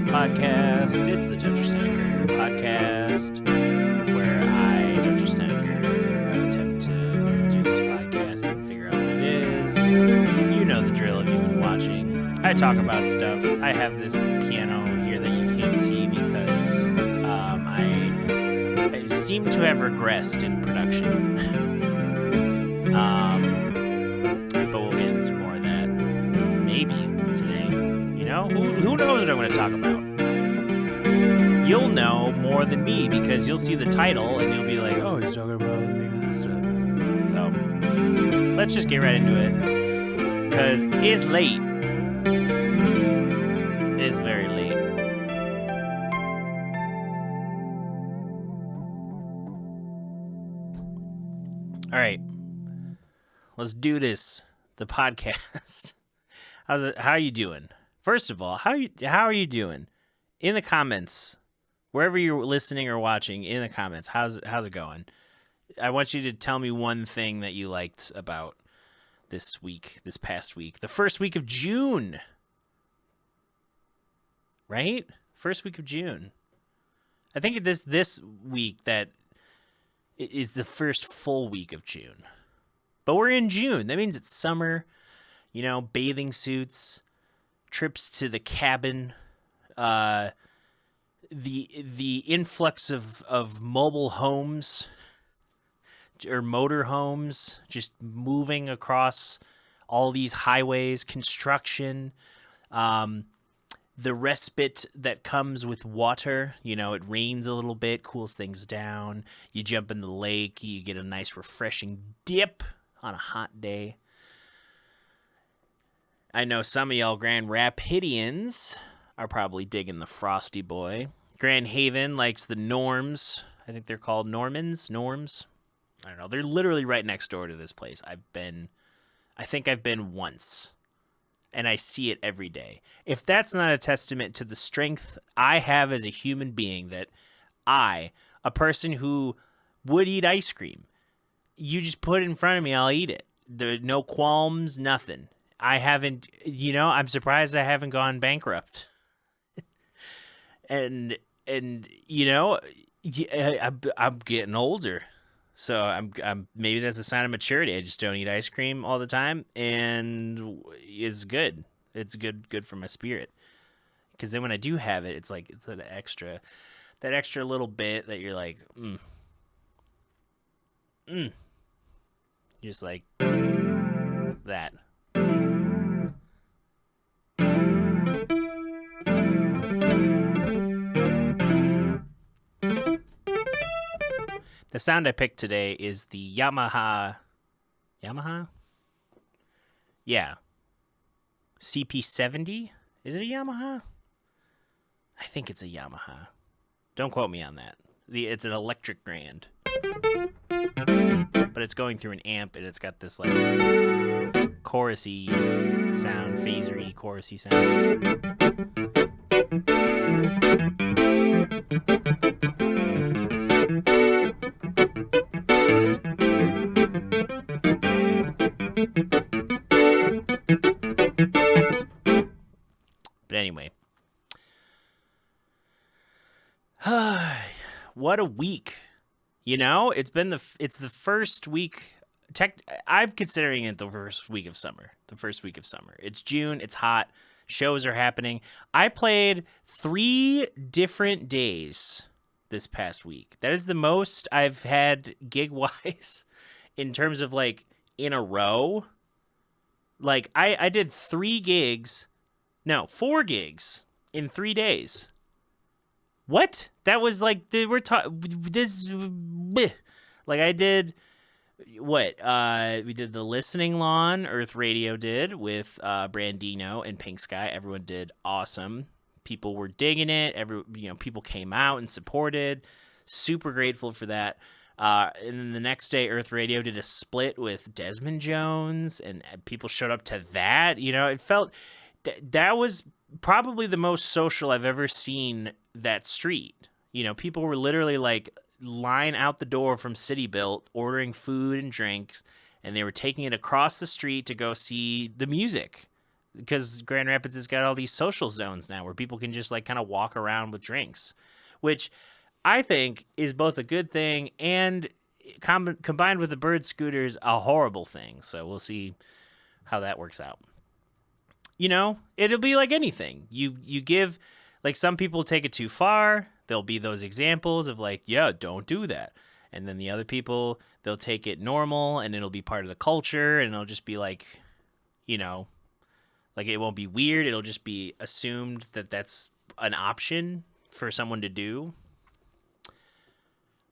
Podcast. It's the Dr. Snedeker podcast, where I, Dr. Snedeker, attempt to do this podcast and figure out what it is. You know the drill if you've been watching. I talk about stuff. I have this piano here that you can't see because I seem to have regressed in production. But we'll get into more of that maybe today. You know, who knows what I'm going to talk about? You'll know more than me because you'll see the title and you'll be like, oh, he's talking about maybe this stuff. So let's just get right into it because it's late. It's very late. All right, let's do this. The podcast. How are you doing? First of all, how are you doing? In the comments, wherever you're listening or watching, in the comments, how's it going? I want you to tell me one thing that you liked about this past week, the first week of June, right? First week of June. I think this week that is the first full week of June, but we're in June. That means it's summer. You know, bathing suits, trips to the cabin. The influx of mobile homes or motor homes just moving across all these highways, construction, the respite that comes with water. You know, it rains a little bit, cools things down. You jump in the lake, you get a nice refreshing dip on a hot day. I know some of y'all Grand Rapidians are probably digging the Frosty Boy. Grand Haven likes the Norms. I think they're called Norms. I don't know. They're literally right next door to this place. I think I've been once, and I see it every day. If that's not a testament to the strength I have as a human being, that I, a person who would eat ice cream, you just put it in front of me, I'll eat it. There no qualms, nothing. I haven't, I'm surprised I haven't gone bankrupt. and I'm getting older, so I'm maybe that's a sign of maturity. I just don't eat ice cream all the time, and it's good. It's good for my spirit. Because then when I do have it, it's like it's that extra little bit that you're like, just like that. The sound I picked today is the Yamaha? Yeah. CP70? Is it a Yamaha? I think it's a Yamaha. Don't quote me on that. It's an electric Grand. But it's going through an amp, and it's got this, like, chorusy sound, phasery chorusy sound. But anyway, what a week! It's the first week. I'm considering it the first week of summer. It's June. It's hot. Shows are happening. I played 3 different days this past week. That is the most I've had gig-wise in terms of, like, in a row. Like, I did 4 gigs in 3 days. What? That was like, like I did, what? We did the Listening Lawn, Earth Radio did with Brandino and Pink Sky. Everyone did awesome. People were digging it. People came out and supported. Super grateful for that. And then the next day, Earth Radio did a split with Desmond Jones, and people showed up to that. It felt that was probably the most social I've ever seen that street. People were literally like line out the door from City Built, ordering food and drinks, and they were taking it across the street to go see the music. Because Grand Rapids has got all these social zones now where people can just like kind of walk around with drinks, which I think is both a good thing and combined with the bird scooters, a horrible thing. So we'll see how that works out. It'll be like anything. You give, like, some people take it too far. There'll be those examples of like, yeah, don't do that. And then the other people, they'll take it normal and it'll be part of the culture and it'll just be like, like it won't be weird. It'll just be assumed that that's an option for someone to do.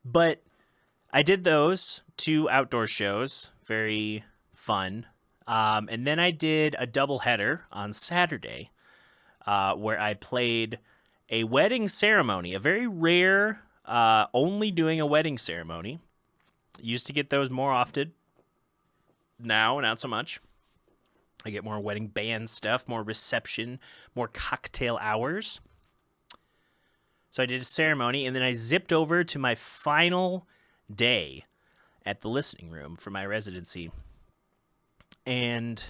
But I did those 2 outdoor shows. Very fun. And then I did a doubleheader on Saturday where I played a wedding ceremony, a very rare, only doing a wedding ceremony. Used to get those more often. Now, not so much. I get more wedding band stuff, more reception, more cocktail hours. So I did a ceremony, and then I zipped over to my final day at the listening room for my residency. And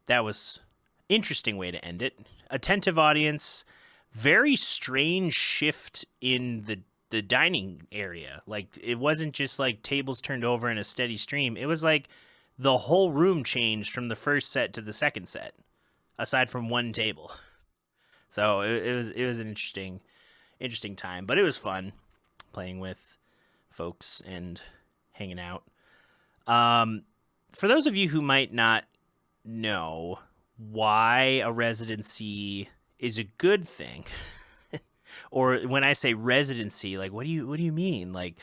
that was an interesting way to end it. Attentive audience, very strange shift in the dining area. Like, it wasn't just like tables turned over in a steady stream. It was like the whole room changed from the first set to the second set, aside from one table. So it was an interesting time, but it was fun playing with folks and hanging out. For those of you who might not know why a residency is a good thing, or when I say residency, like what do you mean? Like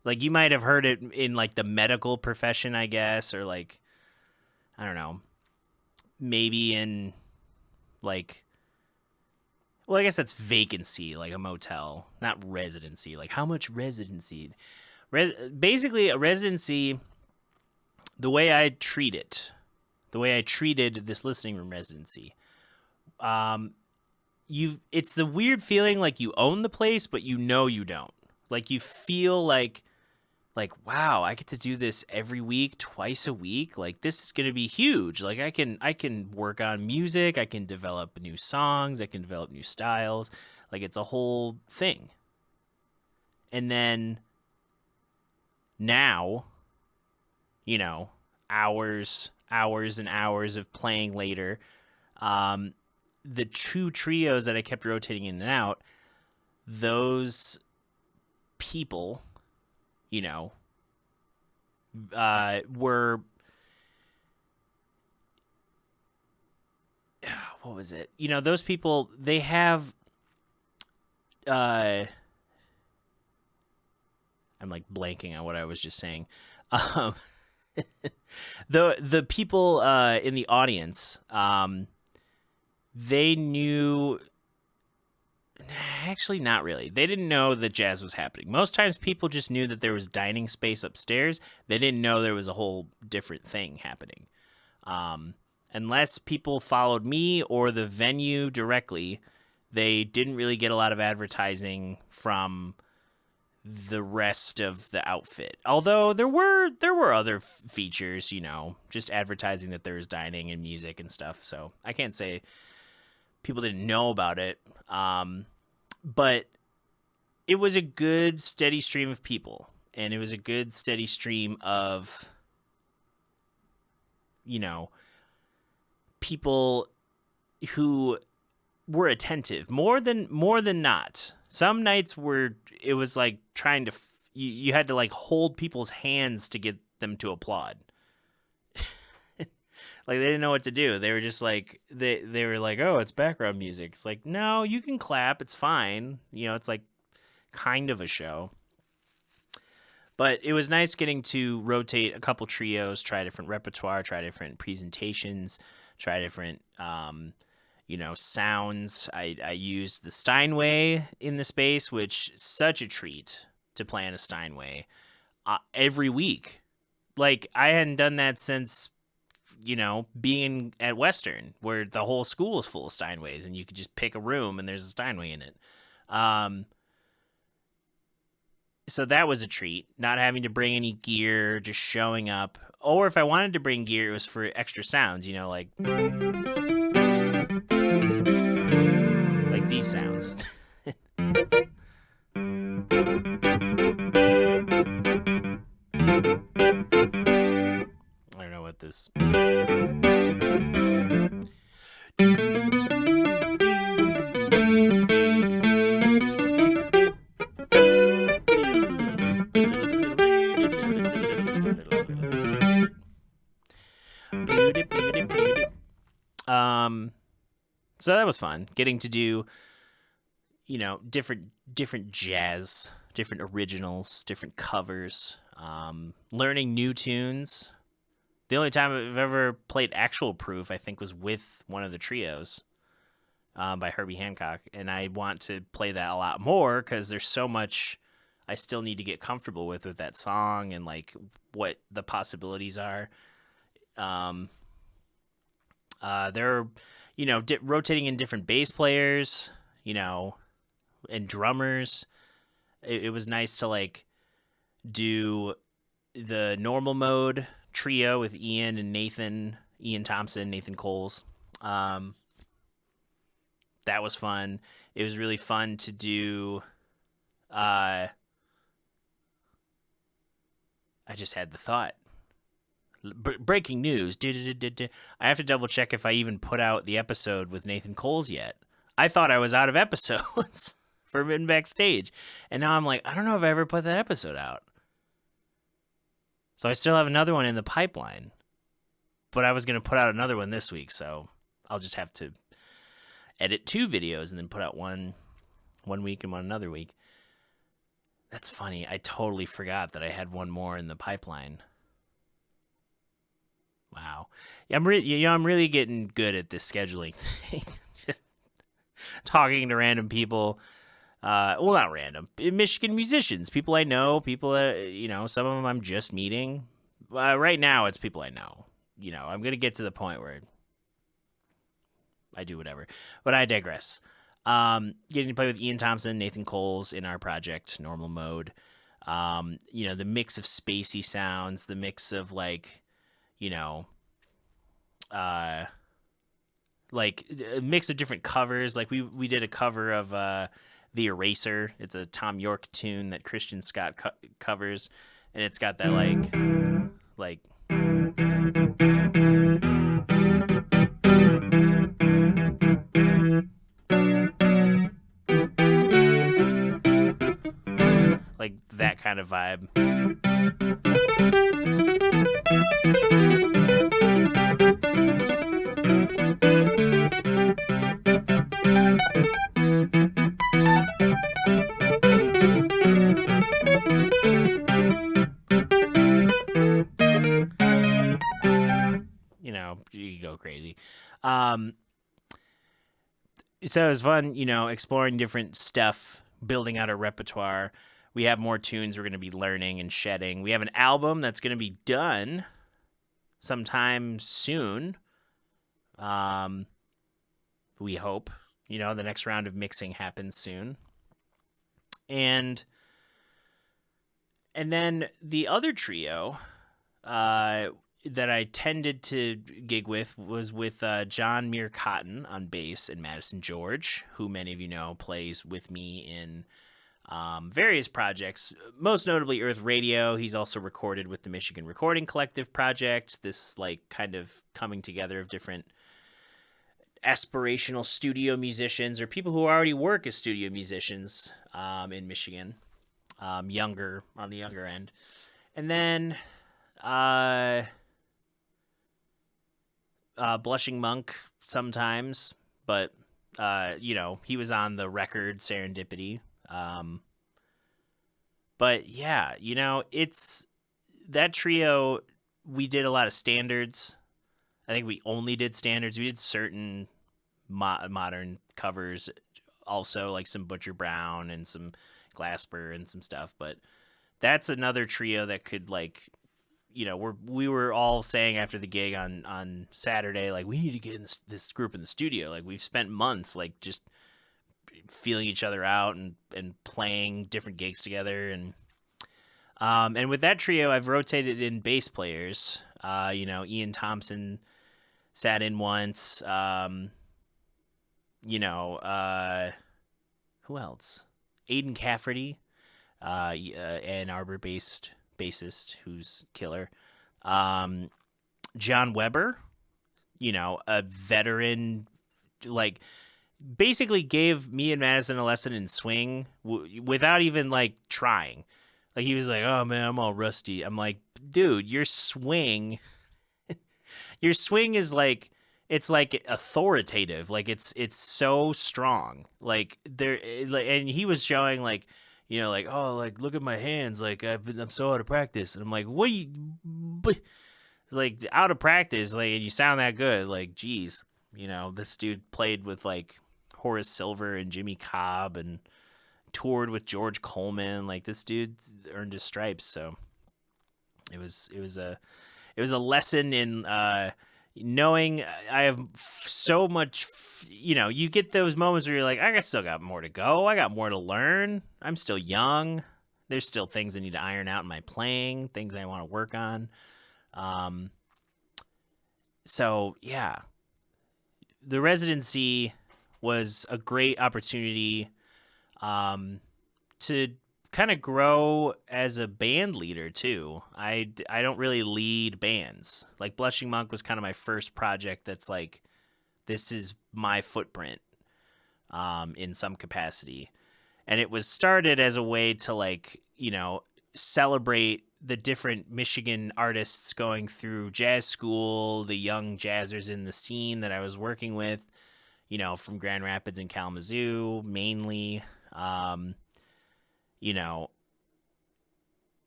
you might have heard it in like the medical profession, I guess, or like, I don't know, maybe in like, well, I guess that's vacancy, like a motel, not residency. Like, how much residency? Basically, a residency, the way I treat it, the way I treated this listening room residency, it's the weird feeling like you own the place, but you don't. Like, you feel like, wow, I get to do this every week, twice a week. Like, this is going to be huge. Like, I can work on music. I can develop new songs. I can develop new styles. Like, it's a whole thing. And then now, hours and hours of playing later, the 2 trios that I kept rotating in and out, those people, were, what was it? Those people, they have, I'm like blanking on what I was just saying. The people in the audience, they knew. Actually, not really. They didn't know that jazz was happening. Most times people just knew that there was dining space upstairs. They didn't know there was a whole different thing happening. Unless people followed me or the venue directly, they didn't really get a lot of advertising from the rest of the outfit. Although there were other features, just advertising that there was dining and music and stuff. So I can't say people didn't know about it. But it was a good, steady stream of people. And it was a good, steady stream of, people who were attentive more than not. Some nights it was like trying to, you had to like hold people's hands to get them to applaud. Like, they didn't know what to do. They were just like, they were like, oh, it's background music. It's like, no, you can clap. It's fine. It's like kind of a show. But it was nice getting to rotate a couple trios, try different repertoire, try different presentations, try different, sounds. I used the Steinway in the space, which is such a treat. to play on a Steinway every week. Like, I hadn't done that since, being at Western, where the whole school is full of Steinways, and you could just pick a room and there's a Steinway in it. So that was a treat, not having to bring any gear, just showing up. Or if I wanted to bring gear, it was for extra sounds, like these sounds. I don't know what this. So that was fun, getting to do, different jazz, different originals, different covers, learning new tunes. The only time I've ever played actual proof, I think, was with one of the trios by Herbie Hancock, and I want to play that a lot more because there's so much I still need to get comfortable with that song and like what the possibilities are. They're, rotating in different bass players, and drummers. It was nice to like do the normal mode trio with Ian and Nathan Thompson, Nathan Coles. That was fun. It was really fun to do. I just had the thought. Breaking news. I have to double check if I even put out the episode with Nathan Coles yet. I thought I was out of episodes for Mid Backstage. And now I'm like, I don't know if I ever put that episode out. So I still have another one in the pipeline. But I was going to put out another one this week, so I'll just have to edit 2 videos and then put out one week and one another week. That's funny. I totally forgot that I had one more in the pipeline. Wow. Yeah, I'm really getting good at this scheduling thing. Just talking to random people. Well, not random. Michigan musicians, people I know, people that, some of them I'm just meeting. Right now, it's people I know. I'm going to get to the point where I do whatever. But I digress. Getting to play with Ian Thompson, Nathan Coles in our project, normal mode. The mix of spacey sounds, the mix of like like a mix of different covers. Like we did a cover of The Eraser. It's a Tom York tune that Christian Scott covers, and it's got that like that kind of vibe. You go crazy. So it was fun, exploring different stuff, building out a repertoire. We have more tunes we're going to be learning and shedding. We have an album that's going to be done sometime soon. We hope, the next round of mixing happens soon. And then the other trio that I tended to gig with was with John Muir Cotton on bass and Madison George, who many of you know plays with me in various projects, most notably Earth Radio. He's also recorded with the Michigan Recording Collective Project, this like kind of coming together of different aspirational studio musicians or people who already work as studio musicians in Michigan, on the younger end. And then Blushing Monk sometimes, but he was on the record Serendipity. But yeah, it's that trio. We did a lot of standards. I think we only did standards. We did certain modern covers also, like some Butcher Brown and some, Glasper and some stuff. But that's another trio that could, like, we were all saying after the gig on Saturday, like, we need to get in this group in the studio. Like, we've spent months, like, just feeling each other out and playing different gigs together. And with that trio, I've rotated in bass players. Ian Thompson sat in once. Who else? Aiden Cafferty, Ann Arbor-based bassist who's killer. John Weber, a veteran, like, basically gave me and Madison a lesson in swing without even, like, trying. Like, he was like, oh, man, I'm all rusty. I'm like, dude, your swing is, like, it's, like, authoritative. Like, it's so strong. Like, and he was showing, like, like, oh, like, look at my hands. Like, I'm so out of practice. And I'm like, what are you, it's like, out of practice, like, and you sound that good. Like, geez, this dude played with, like, Horace Silver and Jimmy Cobb and toured with George Coleman. Like, this dude earned his stripes. So it was a lesson in knowing I have so much. You get those moments where you're like, I still got more to go. I got more to learn. I'm still young. There's still things I need to iron out in my playing, things I want to work on. So yeah, the Residency was a great opportunity to kind of grow as a band leader too. I don't really lead bands. Like, Blushing Monk was kind of my first project that's like, this is my footprint in some capacity. And it was started as a way to, like, celebrate the different Michigan artists going through jazz school, the young jazzers in the scene that I was working with, from Grand Rapids and Kalamazoo mainly, and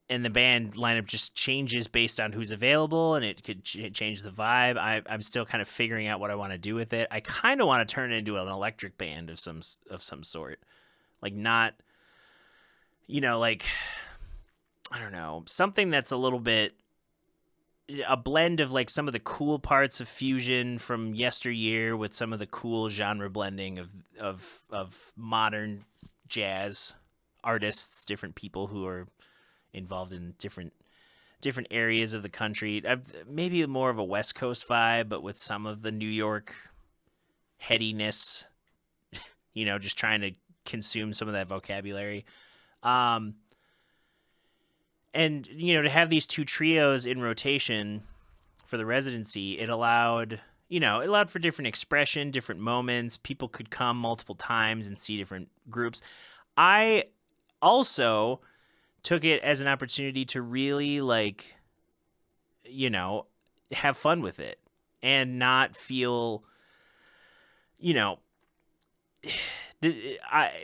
the band lineup just changes based on who's available, and it could change the vibe. I'm still kind of figuring out what I want to do with it. I kind of want to turn it into an electric band of some sort, like, not, like, I don't know, something that's a little bit a blend of, like, some of the cool parts of fusion from yesteryear with some of the cool genre blending of modern jazz artists, different people who are involved in different areas of the country. Maybe more of a West Coast vibe, but with some of the New York headiness, just trying to consume some of that vocabulary. And, to have these two trios in rotation for the Residency, it allowed for different expression, different moments. People could come multiple times and see different groups. I also took it as an opportunity to really, like, have fun with it and not feel,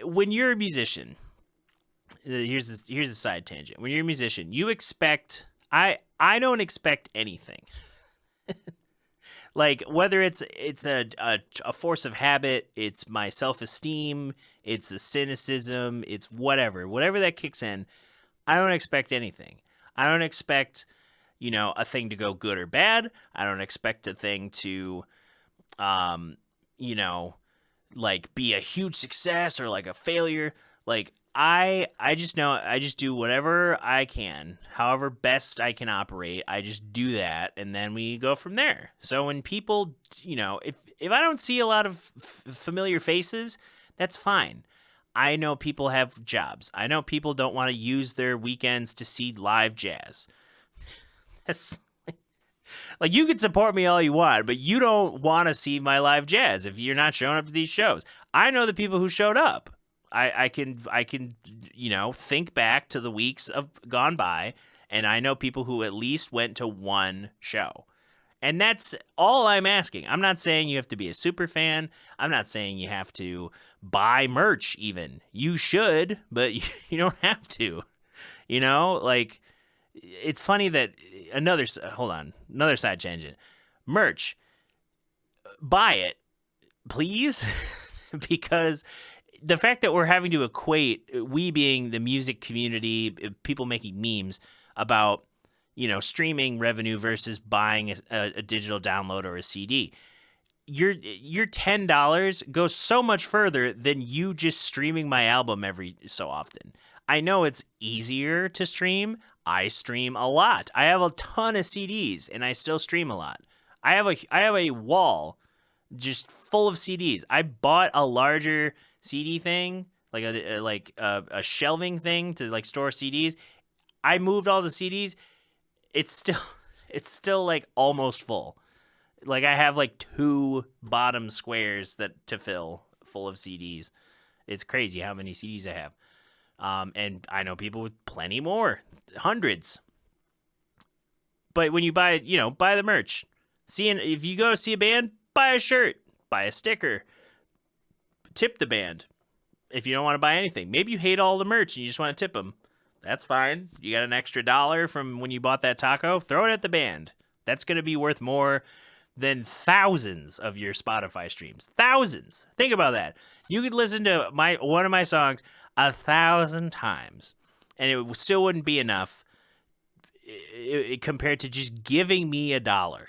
when you're a musician, here's a side tangent. When you're a musician, you expect, I don't expect anything. Like, whether it's a force of habit, it's my self-esteem, it's a cynicism, it's whatever that kicks in, I don't expect anything. I don't expect, a thing to go good or bad. I don't expect a thing to, like, be a huge success or, like, a failure. Like, I just know, I just do whatever I can, however best I can operate. I just do that, and then we go from there. So when people, if I don't see a lot of familiar faces, that's fine. I know people have jobs. I know people don't want to use their weekends to see live jazz. That's like, you can support me all you want, but you don't want to see my live jazz if you're not showing up to these shows. I know the people who showed up. I can think back to the weeks of gone by, and I know people who at least went to one show. And that's all I'm asking. I'm not saying you have to be a super fan. I'm not saying you have to buy merch even. You should, but you don't have to. Like, it's funny that another side tangent. Merch. Buy it, please, because the fact that we're having to equate, we being the music community, people making memes about, streaming revenue versus buying a digital download or a CD. Your $10 goes so much further than you just streaming my album every so often. I know it's easier to stream. I stream a lot. I have a ton of CDs and I still stream a lot. I have a wall just full of CDs. I bought a larger CD thing, like a shelving thing to like store CDs. I moved all the CDs. It's still like almost full. Like I have like 2 bottom squares to fill full of CDs. It's crazy how many CDs I have. And I know people with plenty more, hundreds. But when you buy the merch. If you go see a band, buy a shirt, buy a sticker, tip the band. If you don't want to buy anything, maybe you hate all the merch and you just want to tip them. That's fine. You got an extra $1 from when you bought that taco, throw it at the band. That's going to be worth more than thousands of your Spotify streams. Thousands. Think about that. You could listen to one of my songs 1,000 times, and it still wouldn't be enough compared to just giving me $1.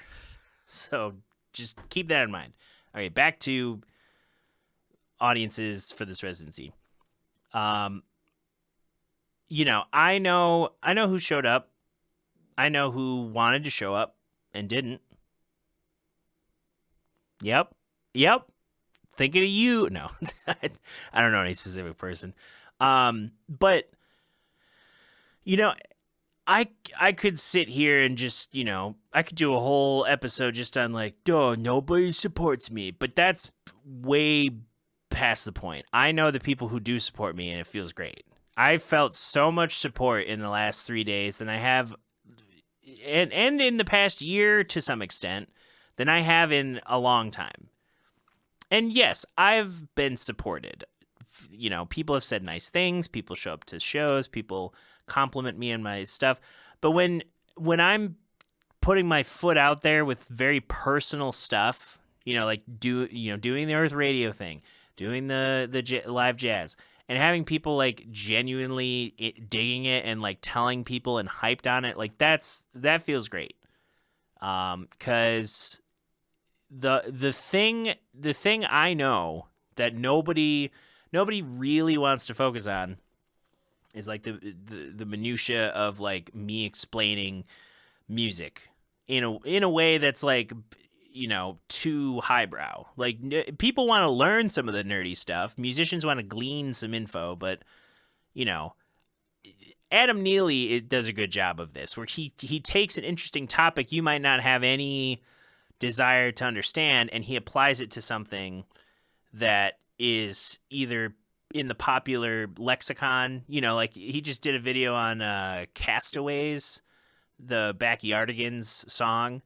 So just keep that in mind. All right, back to audiences for this residency. I know who showed up. I know who wanted to show up and didn't. Yep. Thinking of you. No, I don't know any specific person. But I could sit here and just, I could do a whole episode just on like, oh, nobody supports me. But that's way past the point. I know the people who do support me, and it feels great. I felt so much support in the last 3 days than I have, and in the past year to some extent, than I have in a long time. And yes, I've been supported. People have said nice things. People show up to shows. People compliment me and my stuff. But when I'm putting my foot out there with very personal stuff, like doing the Earth Radio thing, doing the live jazz, and having people like genuinely digging it and like telling people and hyped on it, like that feels great. Because the thing I know that nobody really wants to focus on is like the minutia of like me explaining music in a way that's like, too highbrow. Like people want to learn some of the nerdy stuff. Musicians want to glean some info, but Adam Neely does a good job of this, where he takes an interesting topic you might not have any desire to understand, and he applies it to something that is either in the popular lexicon, like he just did a video on Castaways, the Backyardigans song.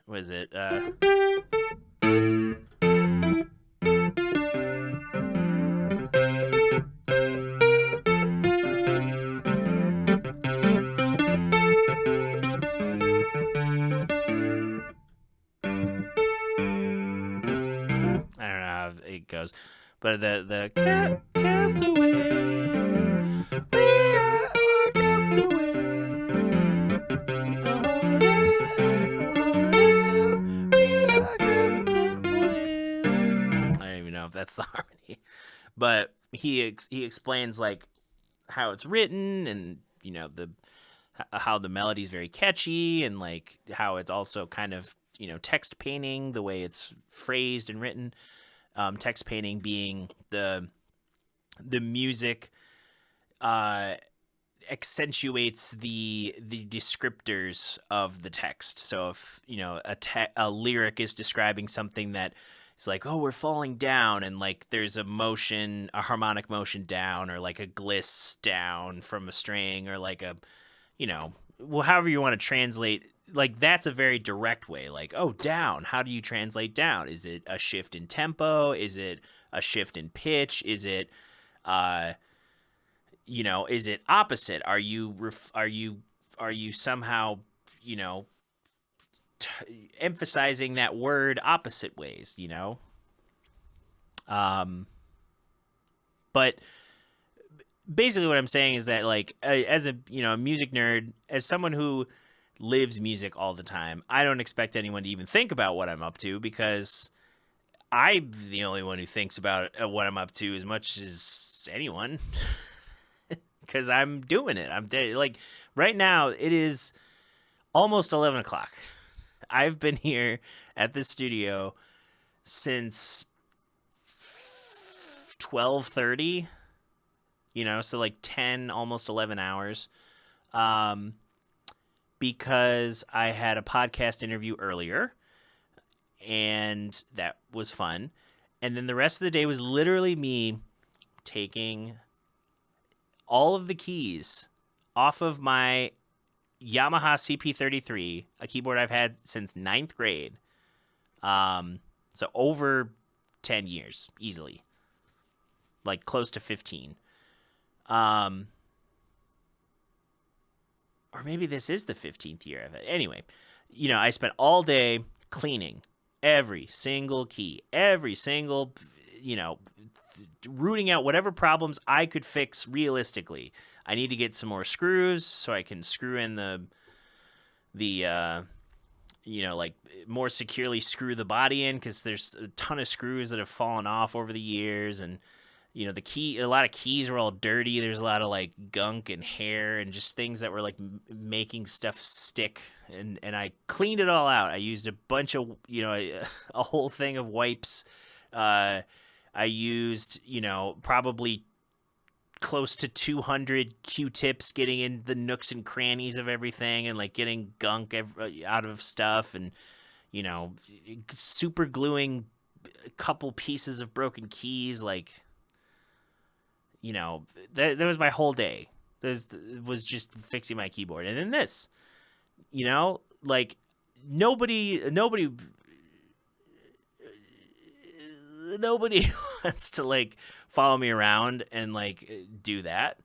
What is it? I don't know how it goes, but the castaways, we are castaways. I don't even know if that's the harmony, but he explains like how it's written, and how the melody is very catchy, and like how it's also kind of text painting the way it's phrased and written. Text painting being the music accentuates the descriptors of the text. So if a lyric is describing something that is like, oh, we're falling down, and like there's a harmonic motion down, or like a gliss down from a string, or like a however you want to translate, like that's a very direct way. Like, oh, down, how do you translate down? Is it a shift in tempo? Is it a shift in pitch? Is it is it opposite? Are you somehow emphasizing that word opposite ways? But basically what I'm saying is that, like, as a music nerd, as someone who lives music all the time, I don't expect anyone to even think about what I'm up to, because I'm the only one who thinks about what I'm up to as much as anyone, because I'm doing it. Like, right now it is almost 11 o'clock. I've been here at the studio since 12:30, so like 10, almost 11 hours, because I had a podcast interview earlier, and that was fun. And then the rest of the day was literally me taking all of the keys off of my Yamaha CP33, a keyboard I've had since 9th grade. So over 10 years, easily. Like close to 15. Or maybe this is the 15th year of it. Anyway, I spent all day cleaning every single key, every single, rooting out whatever problems I could fix realistically. I need to get some more screws so I can screw in the like more securely screw the body in, because there's a ton of screws that have fallen off over the years, and a lot of keys were all dirty. There's a lot of like gunk and hair and just things that were like making stuff stick. And I cleaned it all out. I used a bunch of, a whole thing of wipes. I used, probably close to 200 Q-tips, getting in the nooks and crannies of everything, and like getting gunk out of stuff, and, super gluing a couple pieces of broken keys, like, that was my whole day. This was just fixing my keyboard. And then this, like, nobody wants to like follow me around and like do that,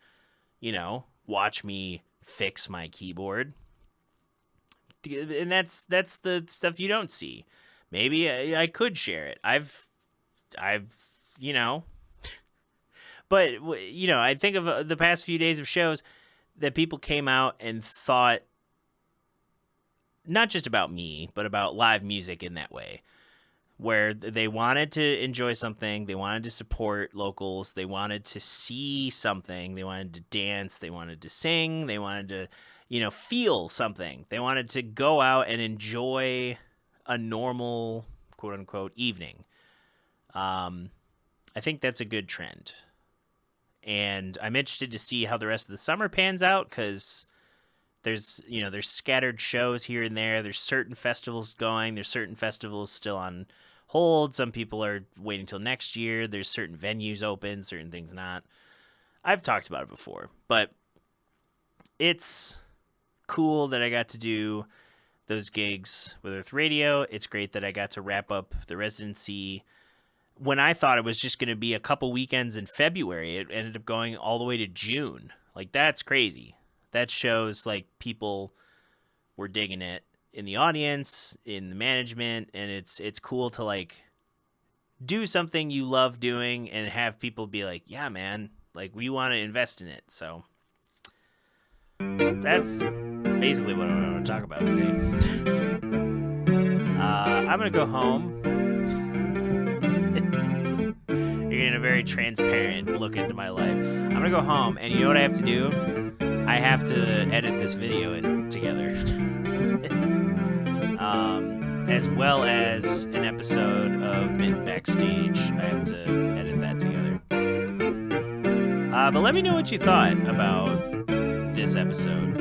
watch me fix my keyboard. And that's the stuff you don't see. Maybe I could share it. I've But, I think of the past few days of shows that people came out and thought not just about me, but about live music in that way, where they wanted to enjoy something, they wanted to support locals, they wanted to see something, they wanted to dance, they wanted to sing, they wanted to, feel something. They wanted to go out and enjoy a normal, quote-unquote, evening. I think that's a good trend. And I'm interested to see how the rest of the summer pans out, because there's scattered shows here and there. There's certain festivals going. There's certain festivals still on hold. Some people are waiting till next year. There's certain venues open, certain things not. I've talked about it before, but it's cool that I got to do those gigs with Earth Radio. It's great that I got to wrap up the residency when I thought it was just going to be a couple weekends in February. It ended up going all the way to June. Like, that's crazy. That shows like people were digging it in the audience, in the management, and it's cool to like do something you love doing and have people be like, yeah, man, like, we want to invest in it. So that's basically what I want to talk about today. I'm going to go home. You're getting a very transparent look into my life. I'm going to go home, and you know what I have to do? I have to edit this video in together. As well as an episode of Mitten Backstage. I have to edit that together. But let me know what you thought about this episode.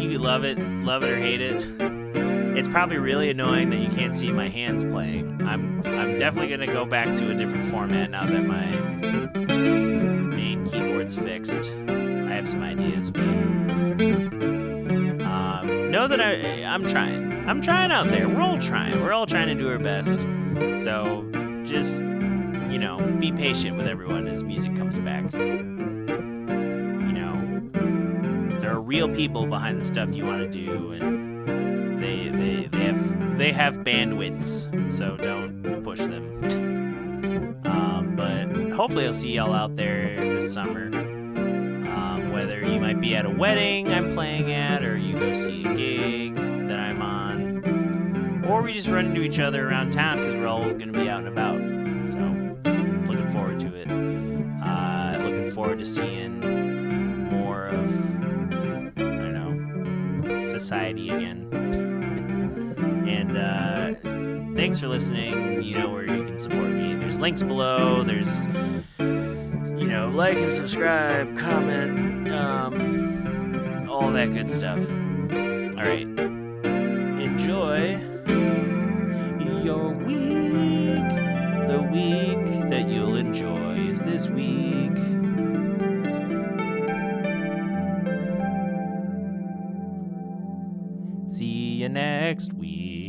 You could love it or hate it. It's probably really annoying that you can't see my hands playing. I'm definitely gonna go back to a different format now that my main keyboard's fixed. I have some ideas, but know that I'm trying. I'm trying out there. We're all trying. We're all trying to do our best. So just be patient with everyone as music comes back. There are real people behind the stuff you want to do, and They have bandwidths, so don't push them. But hopefully I'll see y'all out there this summer. Whether you might be at a wedding I'm playing at, or you go see a gig that I'm on, or we just run into each other around town because we're all going to be out and about. So, looking forward to it. Looking forward to seeing more of, I don't know, society again. And thanks for listening. You know where you can support me. There's links below. There's, like and subscribe, comment, all that good stuff. All right. Enjoy your week. The week that you'll enjoy is this week. See you next week.